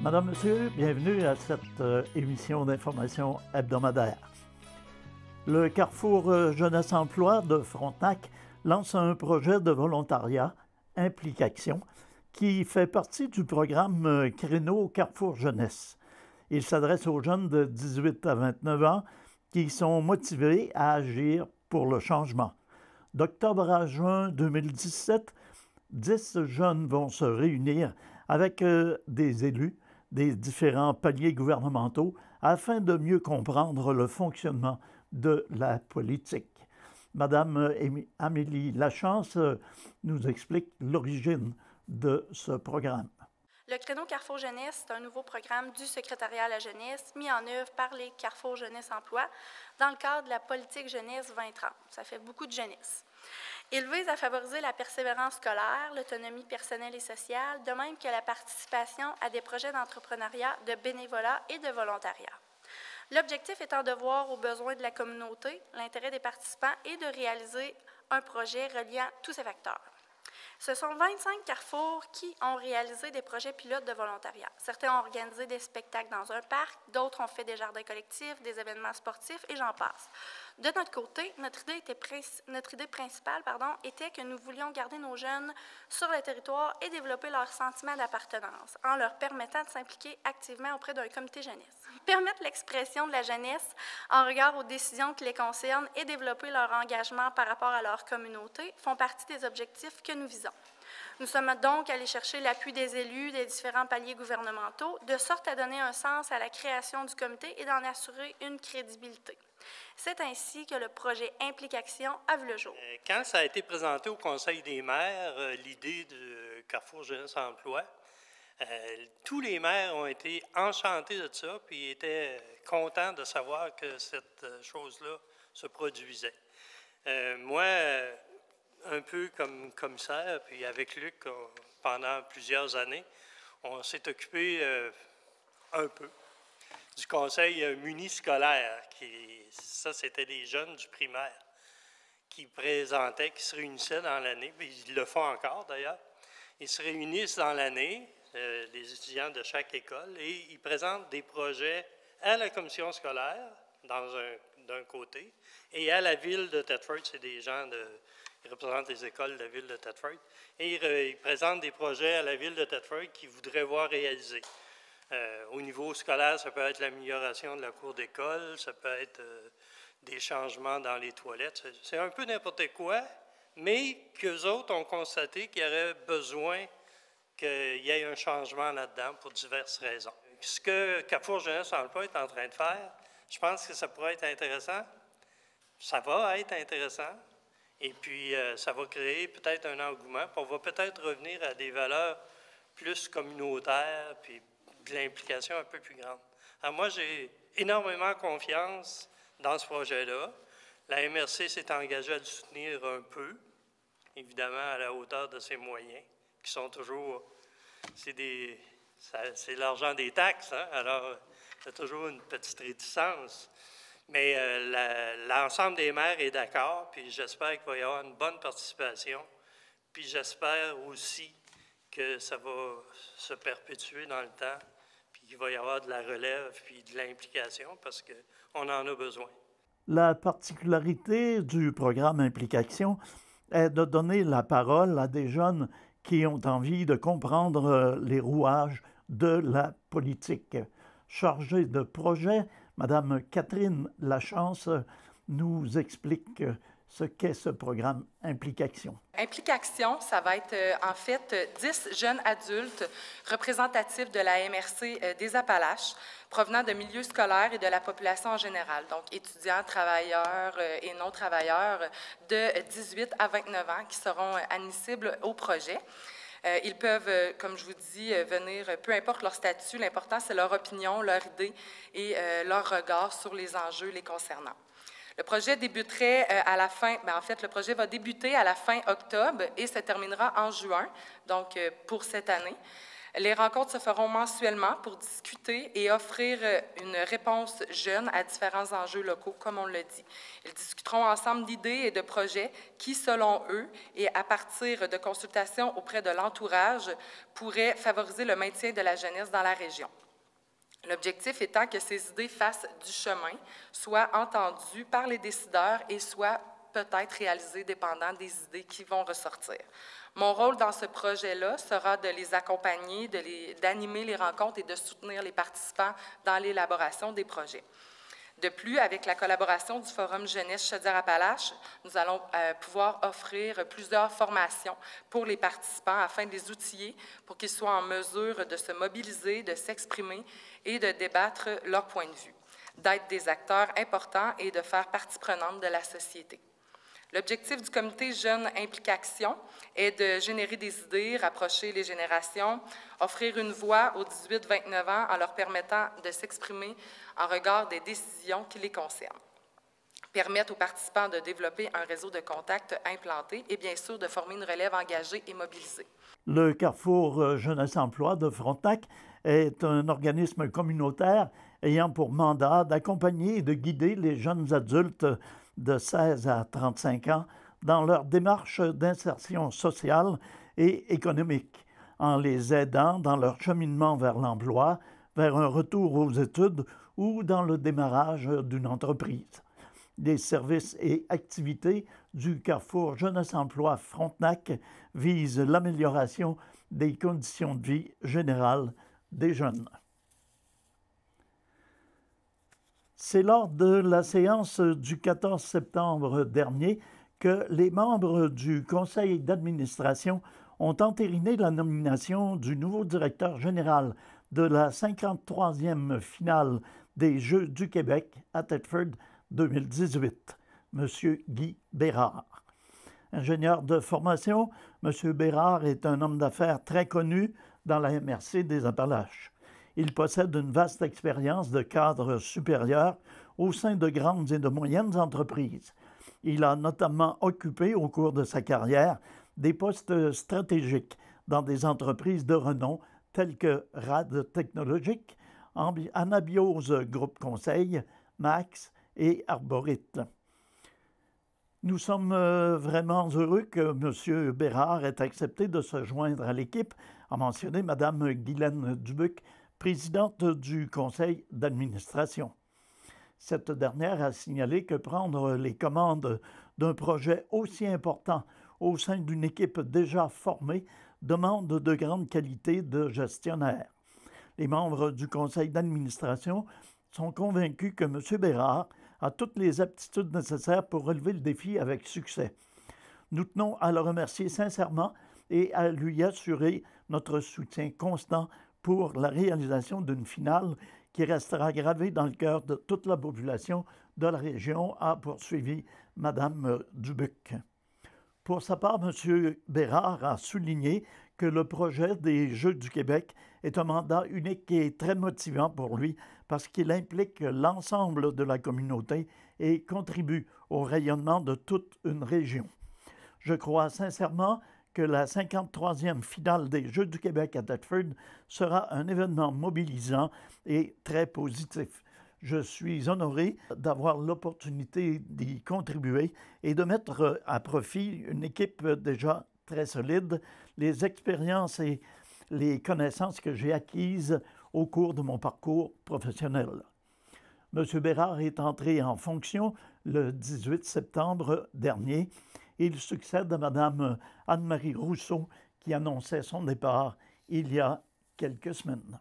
Madame, Monsieur, bienvenue à cette émission d'information hebdomadaire. Le Carrefour Jeunesse Emploi de Frontenac lance un projet de volontariat, Implication, qui fait partie du programme Créneau Carrefour Jeunesse. Il s'adresse aux jeunes de 18 à 29 ans qui sont motivés à agir pour le changement. D'octobre à juin 2017, 10 jeunes vont se réunir avec des élus des différents paliers gouvernementaux afin de mieux comprendre le fonctionnement de la politique. Madame Amélie Lachance nous explique l'origine de ce programme. Le Créneau Carrefour Jeunesse, c'est un nouveau programme du secrétariat à la jeunesse mis en œuvre par les Carrefour Jeunesse Emploi dans le cadre de la politique jeunesse 2030. Ça fait beaucoup de jeunesse. Il vise à favoriser la persévérance scolaire, l'autonomie personnelle et sociale, de même que la participation à des projets d'entrepreneuriat, de bénévolat et de volontariat. L'objectif étant de voir aux besoins de la communauté, l'intérêt des participants et de réaliser un projet reliant tous ces facteurs. Ce sont 25 carrefours qui ont réalisé des projets pilotes de volontariat. Certains ont organisé des spectacles dans un parc, d'autres ont fait des jardins collectifs, des événements sportifs et j'en passe. De notre côté, notre idée principale était que nous voulions garder nos jeunes sur le territoire et développer leur sentiment d'appartenance en leur permettant de s'impliquer activement auprès d'un comité jeunesse. Permettre l'expression de la jeunesse en regard aux décisions qui les concernent et développer leur engagement par rapport à leur communauté font partie des objectifs que nous visons. Nous sommes donc allés chercher l'appui des élus des différents paliers gouvernementaux, de sorte à donner un sens à la création du comité et d'en assurer une crédibilité. C'est ainsi que le projet Implication a vu le jour. Quand ça a été présenté au Conseil des maires, l'idée du Carrefour Jeunesse Emploi, tous les maires ont été enchantés de ça, puis étaient contents de savoir que cette chose-là se produisait. Moi, un peu comme commissaire, puis avec Luc, pendant plusieurs années, on s'est occupé un peu du conseil muniscolaire. Ça, c'était des jeunes du primaire qui présentaient, qui se réunissaient dans l'année, mais ils le font encore d'ailleurs. Ils se réunissent dans l'année, les étudiants de chaque école, et ils présentent des projets à la commission scolaire, d'un côté, et à la ville de Thetford, c'est des gens ils représentent les écoles de la ville de Thetford, et ils présentent des projets à la ville de Thetford qu'ils voudraient voir réalisés. Au niveau scolaire, ça peut être l'amélioration de la cour d'école, ça peut être des changements dans les toilettes. C'est un peu n'importe quoi, mais qu'eux autres ont constaté qu'il y aurait besoin qu'il y ait un changement là-dedans pour diverses raisons. Ce que Carrefour Jeunesse Emploi est en train de faire, je pense que ça pourrait être intéressant. Ça va être intéressant. Et puis, ça va créer peut-être un engouement. Puis on va peut-être revenir à des valeurs plus communautaires, puis de l'implication un peu plus grande. Alors moi, j'ai énormément confiance dans ce projet-là. La MRC s'est engagée à le soutenir un peu, évidemment à la hauteur de ses moyens, qui sont toujours... C'est l'argent des taxes, hein? Alors il y a toujours une petite réticence. Mais l'ensemble des maires est d'accord, puis j'espère qu'il va y avoir une bonne participation. Puis j'espère aussi que ça va se perpétuer dans le temps, puis qu'il va y avoir de la relève, puis de l'implication, parce qu'on en a besoin. La particularité du programme Implication est de donner la parole à des jeunes qui ont envie de comprendre les rouages de la politique. Chargée de projet, Madame Catherine Lachance nous explique ce qu'est ce programme Implication. Implication, ça va être en fait 10 jeunes adultes représentatifs de la MRC des Appalaches, provenant de milieux scolaires et de la population en général, donc étudiants, travailleurs et non-travailleurs de 18 à 29 ans qui seront admissibles au projet. Ils peuvent, comme je vous dis, venir, peu importe leur statut, l'important c'est leur opinion, leur idée et leur regard sur les enjeux les concernant. Le projet débuterait à la fin, en fait, le projet va débuter à la fin octobre et se terminera en juin, donc pour cette année. Les rencontres se feront mensuellement pour discuter et offrir une réponse jeune à différents enjeux locaux, comme on l'a dit. Ils discuteront ensemble d'idées et de projets qui, selon eux, et à partir de consultations auprès de l'entourage, pourraient favoriser le maintien de la jeunesse dans la région. L'objectif étant que ces idées fassent du chemin, soient entendues par les décideurs et soient peut-être réalisées dépendant des idées qui vont ressortir. Mon rôle dans ce projet-là sera de les accompagner, d'animer les rencontres et de soutenir les participants dans l'élaboration des projets. De plus, avec la collaboration du Forum Jeunesse Chaudière-Appalaches, nous allons pouvoir offrir plusieurs formations pour les participants afin de les outiller pour qu'ils soient en mesure de se mobiliser, de s'exprimer et de débattre leur point de vue, d'être des acteurs importants et de faire partie prenante de la société. L'objectif du comité Jeunes Implication est de générer des idées, rapprocher les générations, offrir une voix aux 18-29 ans en leur permettant de s'exprimer en regard des décisions qui les concernent, permettre aux participants de développer un réseau de contacts implanté et bien sûr de former une relève engagée et mobilisée. Le Carrefour Jeunesse Emploi de Frontenac est un organisme communautaire ayant pour mandat d'accompagner et de guider les jeunes adultes de 16 à 35 ans dans leur démarche d'insertion sociale et économique, en les aidant dans leur cheminement vers l'emploi, vers un retour aux études ou dans le démarrage d'une entreprise. Les services et activités du Carrefour Jeunesse Emploi Frontenac visent l'amélioration des conditions de vie générales des jeunes. C'est lors de la séance du 14 septembre dernier que les membres du conseil d'administration ont entériné la nomination du nouveau directeur général de la 53e finale des Jeux du Québec à Thetford 2018, M. Guy Bérard. Ingénieur de formation, M. Bérard est un homme d'affaires très connu dans la MRC des Appalaches. Il possède une vaste expérience de cadre supérieur au sein de grandes et de moyennes entreprises. Il a notamment occupé au cours de sa carrière des postes stratégiques dans des entreprises de renom telles que RAD Technologiques, Anabiose Groupe Conseil, Max et Arborite. Nous sommes vraiment heureux que M. Bérard ait accepté de se joindre à l'équipe, a mentionné Mme Guylaine Dubuc, présidente du conseil d'administration. Cette dernière a signalé que prendre les commandes d'un projet aussi important au sein d'une équipe déjà formée demande de grandes qualités de gestionnaire. Les membres du conseil d'administration sont convaincus que M. Bérard a toutes les aptitudes nécessaires pour relever le défi avec succès. Nous tenons à le remercier sincèrement et à lui assurer notre soutien constant pour la réalisation d'une finale qui restera gravée dans le cœur de toute la population de la région, a poursuivi Mme Dubuc. Pour sa part, M. Bérard a souligné que le projet des Jeux du Québec est un mandat unique et très motivant pour lui parce qu'il implique l'ensemble de la communauté et contribue au rayonnement de toute une région. Je crois sincèrement que la 53e finale des Jeux du Québec à Thetford sera un événement mobilisant et très positif. Je suis honoré d'avoir l'opportunité d'y contribuer et de mettre à profit une équipe déjà très solide, les expériences et les connaissances que j'ai acquises au cours de mon parcours professionnel. M. Bérard est entré en fonction le 18 septembre dernier. Il succède à Mme Anne-Marie Rousseau qui annonçait son départ il y a quelques semaines.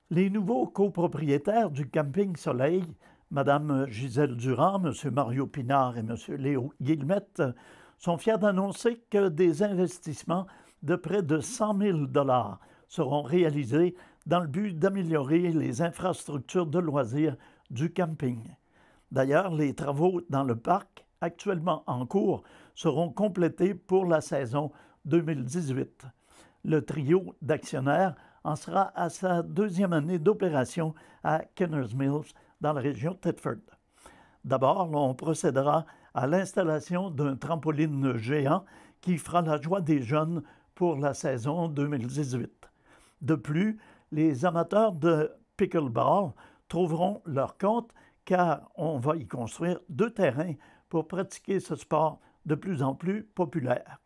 Les nouveaux copropriétaires du camping Soleil, Mme Gisèle Durand, M. Mario Pinard et M. Léo Guillemette, sont fiers d'annoncer que des investissements de près de 100 000 $ seront réalisés dans le but d'améliorer les infrastructures de loisirs du camping. D'ailleurs, les travaux dans le parc, actuellement en cours, seront complétés pour la saison 2018. Le trio d'actionnaires en sera à sa deuxième année d'opération à Kenners Mills, dans la région de Thetford. D'abord, on procédera à l'installation d'un trampoline géant qui fera la joie des jeunes pour la saison 2018. De plus, les amateurs de pickleball trouveront leur compte car on va y construire 2 terrains pour pratiquer ce sport de plus en plus populaire.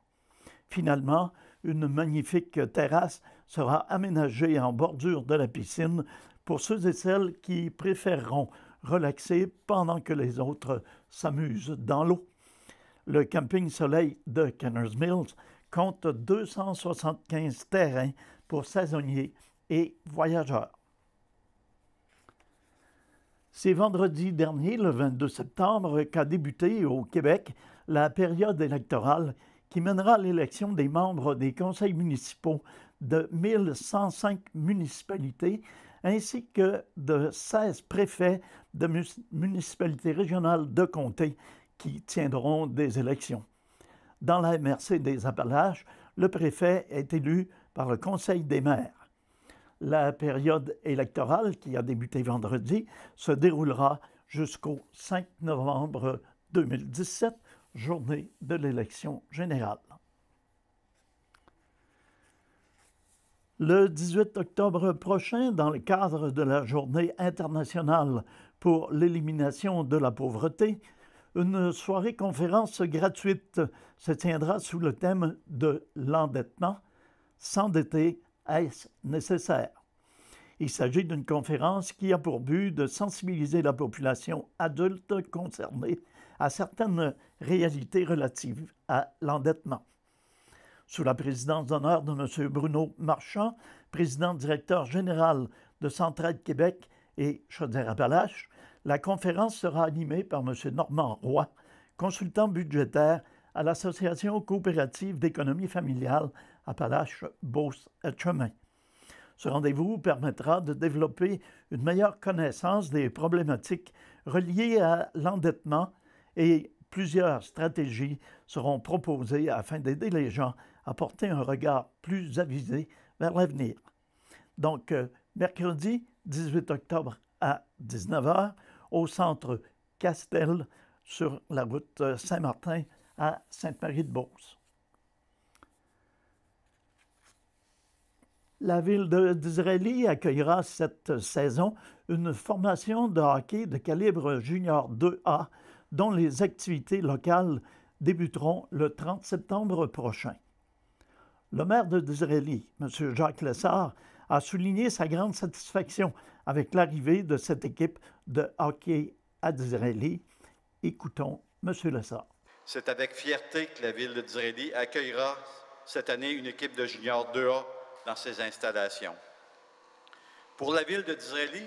Finalement, une magnifique terrasse sera aménagée en bordure de la piscine pour ceux et celles qui préféreront relaxer pendant que les autres s'amusent dans l'eau. Le camping Soleil de Kenners Mills compte 275 terrains pour saisonniers et voyageurs. C'est vendredi dernier, le 22 septembre, qu'a débuté au Québec la période électorale qui mènera à l'élection des membres des conseils municipaux de 1105 municipalités ainsi que de 16 préfets de municipalités régionales de comté qui tiendront des élections. Dans la MRC des Appalaches, le préfet est élu par le Conseil des maires. La période électorale, qui a débuté vendredi, se déroulera jusqu'au 5 novembre 2017, journée de l'élection générale. Le 18 octobre prochain, dans le cadre de la Journée internationale pour l'élimination de la pauvreté, une soirée-conférence gratuite se tiendra sous le thème de l'endettement. S'endetter, est-ce nécessaire? Il s'agit d'une conférence qui a pour but de sensibiliser la population adulte concernée à certaines réalités relatives à l'endettement. Sous la présidence d'honneur de M. Bruno Marchand, président directeur général de Centraide Québec et Chaudière-Appalaches, la conférence sera animée par M. Normand Roy, consultant budgétaire à l'Association coopérative d'économie familiale Appalaches-Beauce-Etchemin. Ce rendez-vous permettra de développer une meilleure connaissance des problématiques reliées à l'endettement et plusieurs stratégies seront proposées afin d'aider les gens à porter un regard plus avisé vers l'avenir. Donc, mercredi 18 octobre à 19h au centre Castel sur la route Saint-Martin à Sainte-Marie-de-Beauce. La ville d'Israëli accueillera cette saison une formation de hockey de calibre junior 2A dont les activités locales débuteront le 30 septembre prochain. Le maire de Disraeli, M. Jacques Lessard, a souligné sa grande satisfaction avec l'arrivée de cette équipe de hockey à Disraeli. Écoutons M. Lessard. C'est avec fierté que la ville de Disraeli accueillera cette année une équipe de junior 2A dans ses installations. Pour la ville de Disraeli,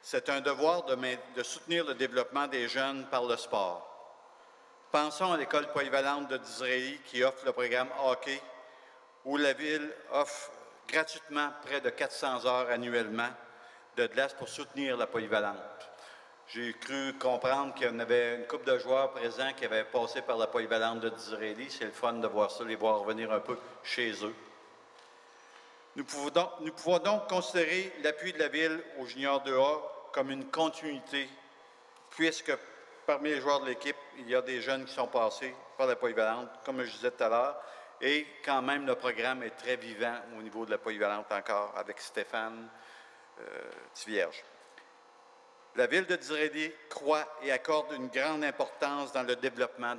c'est un devoir de soutenir le développement des jeunes par le sport. Pensons à l'école polyvalente de Disraeli qui offre le programme hockey, où la ville offre gratuitement près de 400 heures annuellement de glace pour soutenir la polyvalente. J'ai cru comprendre qu'il y en avait une couple de joueurs présents qui avaient passé par la polyvalente de Disraeli. C'est le fun de voir ça, les voir revenir un peu chez eux. Nous pouvons donc considérer l'appui de la Ville au Junior 2A comme une continuité, puisque parmi les joueurs de l'équipe, il y a des jeunes qui sont passés par la polyvalente, comme je disais tout à l'heure, et quand même le programme est très vivant au niveau de la polyvalente encore, avec Stéphane Tivierge. La Ville de Disraeli croit et accorde une grande importance dans le développement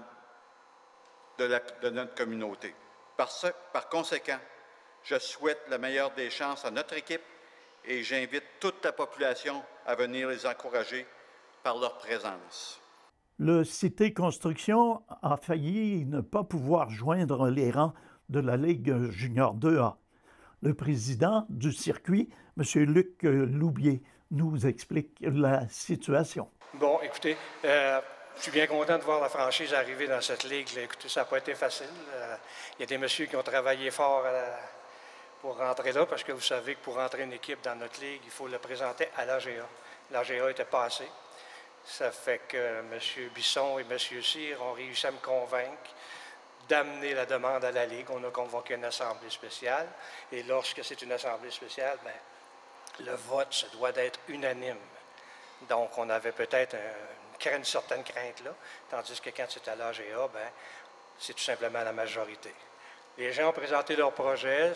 de notre communauté. Par conséquent, je souhaite la meilleure des chances à notre équipe et j'invite toute la population à venir les encourager par leur présence. Le Cité Construction a failli ne pas pouvoir joindre les rangs de la Ligue junior 2A. Le président du circuit, M. Luc Loubier, nous explique la situation. Bon, écoutez, je suis bien content de voir la franchise arriver dans cette ligue. Écoutez, ça n'a pas été facile. Il y a des messieurs qui ont travaillé fort pour rentrer là, parce que vous savez que pour rentrer une équipe dans notre ligue, il faut le présenter à l'AGA. L'AGA était passé. Ça fait que M. Bisson et M. Cyr ont réussi à me convaincre d'amener la demande à la Ligue. On a convoqué une assemblée spéciale. Et lorsque c'est une assemblée spéciale, bien, le vote se doit d'être unanime. Donc, on avait peut-être une certaine crainte là. Tandis que quand c'est à l'AGA, bien, c'est tout simplement la majorité. Les gens ont présenté leurs projets.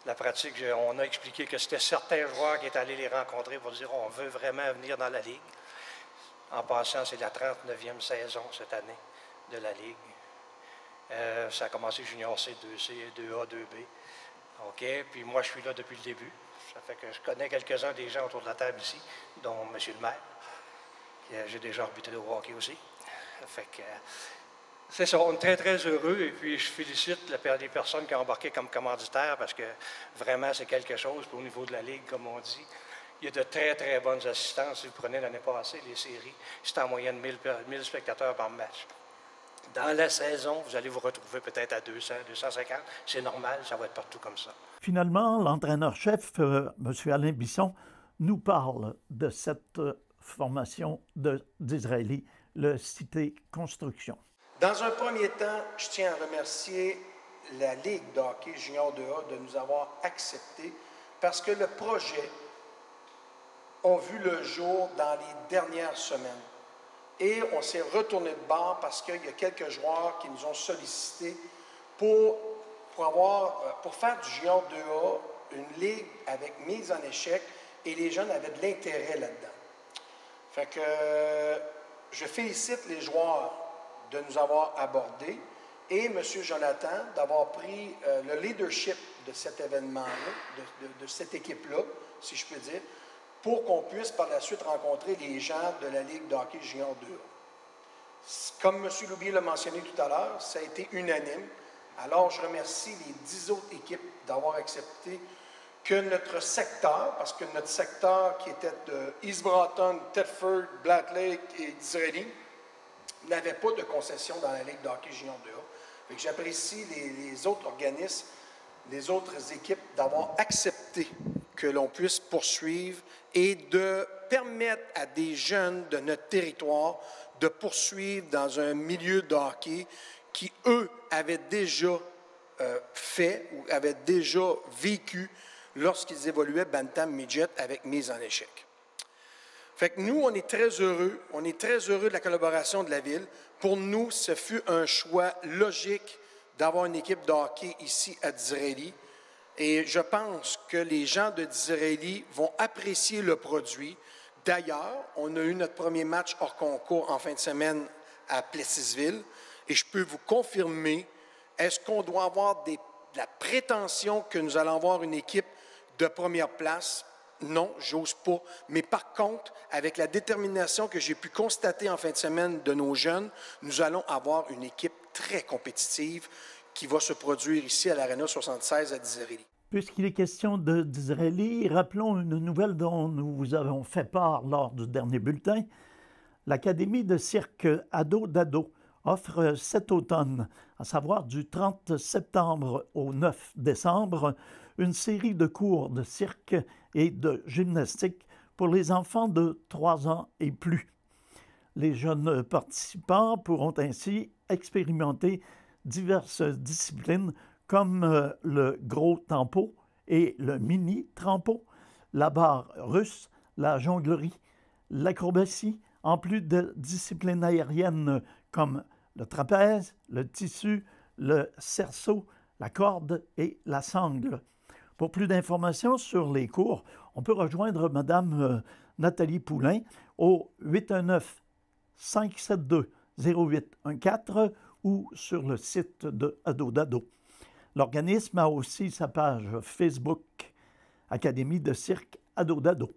La pratique, on a expliqué que c'était certains joueurs qui étaient allés les rencontrer pour dire on veut vraiment venir dans la Ligue. En passant, c'est la 39e saison cette année de la Ligue. Ça a commencé junior C, 2C, 2A, 2B. OK? Puis moi, je suis là depuis le début. Ça fait que je connais quelques-uns des gens autour de la table ici, dont M. le maire. J'ai déjà arbitré au hockey aussi. Ça fait que c'est ça, on est très, très heureux. Et puis, je félicite les personnes qui ont embarqué comme commanditaires parce que vraiment, c'est quelque chose. Puis au niveau de la Ligue, comme on dit, il y a de très, très bonnes assistances. Si vous prenez l'année passée, les séries, c'était en moyenne 1000 spectateurs par match. Dans la saison, vous allez vous retrouver peut-être à 200, 250. C'est normal, ça va être partout comme ça. Finalement, l'entraîneur-chef, M. Alain Bisson, nous parle de cette formation d'Israéli, le Cité Construction. Dans un premier temps, je tiens à remercier la Ligue de hockey junior 2A de nous avoir acceptés parce que le projet a vu le jour dans les dernières semaines. Et on s'est retourné de bord parce qu'il y a quelques joueurs qui nous ont sollicités pour faire du junior 2A une ligue avec mise en échec et les jeunes avaient de l'intérêt là-dedans. Fait que je félicite les joueurs de nous avoir abordés et M. Jonathan d'avoir pris le leadership de cet événement-là, de cette équipe-là, si je peux dire, pour qu'on puisse par la suite rencontrer les gens de la Ligue de hockey junior 2A. Comme M. Loubier l'a mentionné tout à l'heure, ça a été unanime. Alors, je remercie les 10 autres équipes d'avoir accepté que notre secteur, parce que notre secteur qui était de East Broughton, Thetford, Black Lake et Disraeli, n'avait pas de concession dans la Ligue de hockey junior 2A. J'apprécie les autres organismes, les autres équipes d'avoir accepté que l'on puisse poursuivre et de permettre à des jeunes de notre territoire de poursuivre dans un milieu de hockey qui, eux, avaient déjà fait ou avaient déjà vécu lorsqu'ils évoluaient Bantam Midget avec mise en échec. Fait que nous, on est très heureux de la collaboration de la Ville. Pour nous, ce fut un choix logique d'avoir une équipe de hockey ici à Disraeli. Et je pense que les gens de Disraeli vont apprécier le produit. D'ailleurs, on a eu notre premier match hors concours en fin de semaine à Plessisville. Et je peux vous confirmer, est-ce qu'on doit avoir la prétention que nous allons avoir une équipe de première place? Non, j'ose pas. Mais par contre, avec la détermination que j'ai pu constater en fin de semaine de nos jeunes, nous allons avoir une équipe très compétitive qui va se produire ici à l'Arena 76 à Disraeli. Puisqu'il est question de Disraeli, rappelons une nouvelle dont nous vous avons fait part lors du dernier bulletin. L'Académie de cirque Ado-Dado offre cet automne, à savoir du 30 septembre au 9 décembre, une série de cours de cirque et de gymnastique pour les enfants de 3 ans et plus. Les jeunes participants pourront ainsi expérimenter diverses disciplines comme le gros tempo et le mini trampo, la barre russe, la jonglerie, l'acrobatie, en plus de disciplines aériennes comme le trapèze, le tissu, le cerceau, la corde et la sangle. Pour plus d'informations sur les cours, on peut rejoindre Mme Nathalie Poulain au 819-572-0814 ou sur le site de Ado-Dado. L'organisme a aussi sa page Facebook, Académie de cirque Ado-Dado.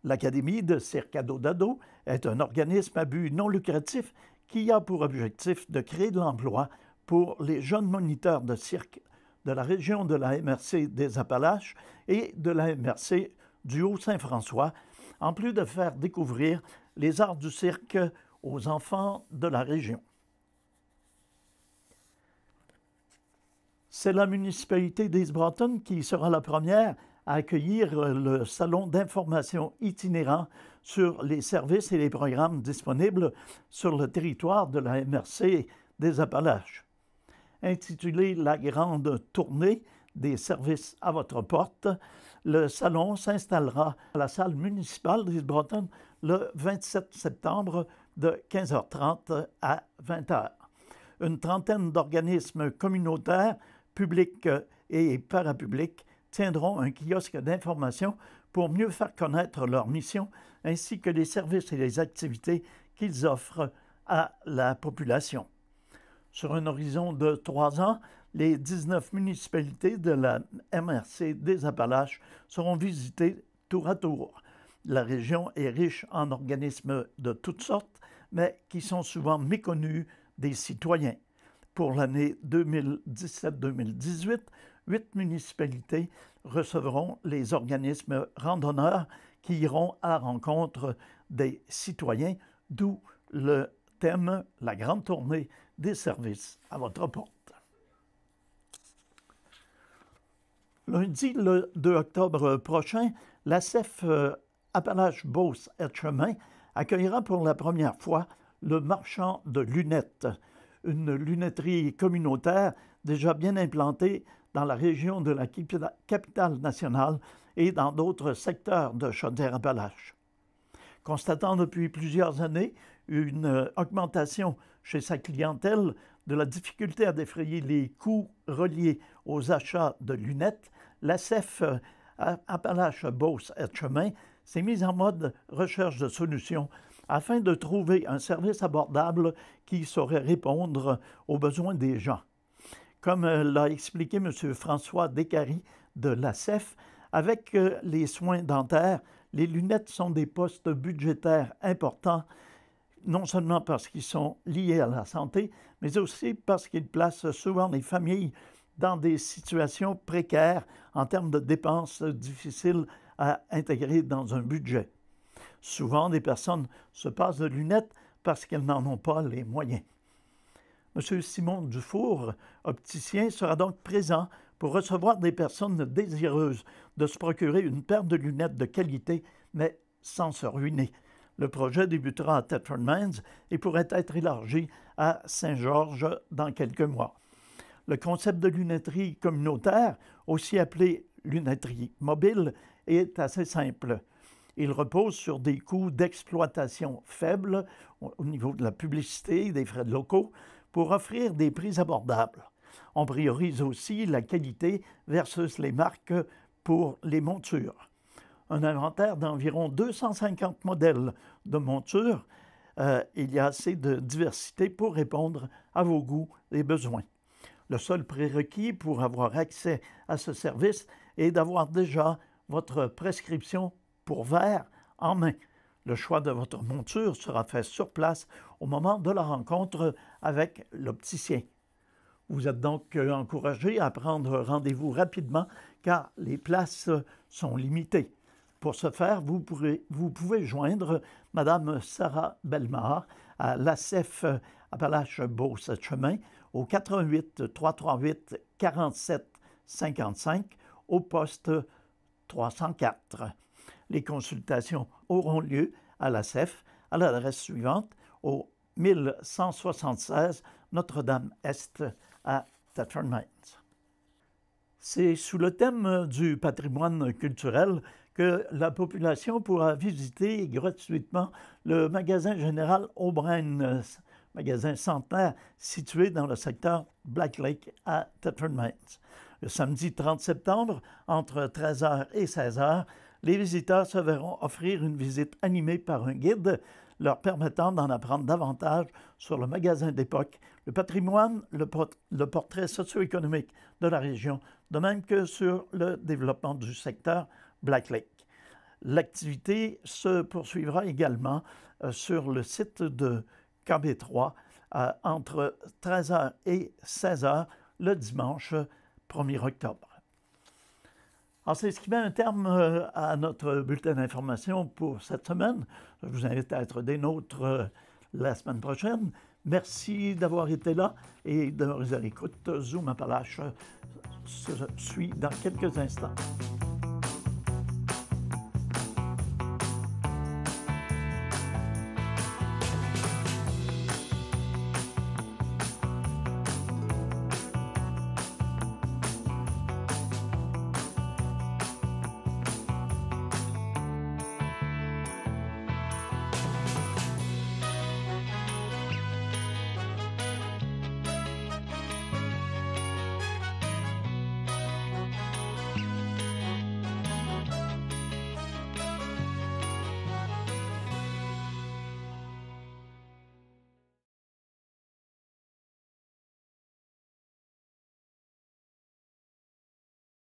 L'Académie de cirque Ado-Dado est un organisme à but non lucratif qui a pour objectif de créer de l'emploi pour les jeunes moniteurs de cirque de la région de la MRC des Appalaches et de la MRC du Haut-Saint-François, en plus de faire découvrir les arts du cirque aux enfants de la région. C'est la municipalité d'East Broughton qui sera la première à accueillir le salon d'information itinérant sur les services et les programmes disponibles sur le territoire de la MRC des Appalaches. Intitulé « La grande tournée des services à votre porte », le salon s'installera à la salle municipale d'East Broughton le 27 septembre de 15h30 à 20h. une trentaine d'organismes communautaires, publics et parapublics, tiendront un kiosque d'information pour mieux faire connaître leur mission ainsi que les services et les activités qu'ils offrent à la population. Sur un horizon de 3 ans, les 19 municipalités de la MRC des Appalaches seront visitées tour à tour. La région est riche en organismes de toutes sortes, mais qui sont souvent méconnus des citoyens. Pour l'année 2017-2018, 8 municipalités recevront les organismes randonneurs qui iront à la rencontre des citoyens, d'où le thème « La grande tournée des services à votre porte ». Lundi, le 2 octobre prochain, l'ACEF Appalaches-Beauce-Etchemin accueillera pour la première fois le marchand de lunettes, une lunetterie communautaire déjà bien implantée dans la région de la capitale nationale et dans d'autres secteurs de Chaudière-Appalaches. Constatant depuis plusieurs années une augmentation chez sa clientèle de la difficulté à défrayer les coûts reliés aux achats de lunettes, l'ACEF Appalaches-Beauce-Etchemin s'est mise en mode recherche de solutions afin de trouver un service abordable qui saurait répondre aux besoins des gens. Comme l'a expliqué M. François Descaries de l'ACEF, avec les soins dentaires, les lunettes sont des postes budgétaires importants, non seulement parce qu'ils sont liés à la santé, mais aussi parce qu'ils placent souvent les familles dans des situations précaires en termes de dépenses difficiles à intégrer dans un budget. Souvent, des personnes se passent de lunettes parce qu'elles n'en ont pas les moyens. M. Simon Dufour, opticien, sera donc présent pour recevoir des personnes désireuses de se procurer une paire de lunettes de qualité, mais sans se ruiner. Le projet débutera à Thetford Mines et pourrait être élargi à Saint-Georges dans quelques mois. Le concept de lunetterie communautaire, aussi appelé lunetterie mobile, est assez simple. Il repose sur des coûts d'exploitation faibles au niveau de la publicité et des frais de locaux pour offrir des prix abordables. On priorise aussi la qualité versus les marques pour les montures. Un inventaire d'environ 250 modèles de montures. Il y a assez de diversité pour répondre à vos goûts et besoins. Le seul prérequis pour avoir accès à ce service est d'avoir déjà votre prescription pour verre en main. Le choix de votre monture sera fait sur place au moment de la rencontre avec l'opticien. Vous êtes donc encouragé à prendre rendez-vous rapidement car les places sont limitées. Pour ce faire, vous pouvez joindre Mme Sarah Bellemare à l'ACEF Appalaches-Beauce-Etchemin au 88 338 47 55 au poste 304. Les consultations auront lieu à l'ACEF à l'adresse suivante au 1176 Notre-Dame-Est à Thetford Mines. C'est sous le thème du patrimoine culturel que la population pourra visiter gratuitement le magasin général O'Brien, magasin centenaire situé dans le secteur Black Lake à Thetford Mines. Le samedi 30 septembre, entre 13h et 16h, les visiteurs se verront offrir une visite animée par un guide leur permettant d'en apprendre davantage sur le magasin d'époque, le patrimoine, le portrait socio-économique de la région, de même que sur le développement du secteur Black Lake. L'activité se poursuivra également sur le site de KB3 entre 13h et 16h le dimanche 1er octobre. Alors, c'est ce qui met un terme à notre bulletin d'information pour cette semaine. Je vous invite à être des nôtres la semaine prochaine. Merci d'avoir été là et de nous à l'écoute. Zoom Appalaches se suit dans quelques instants.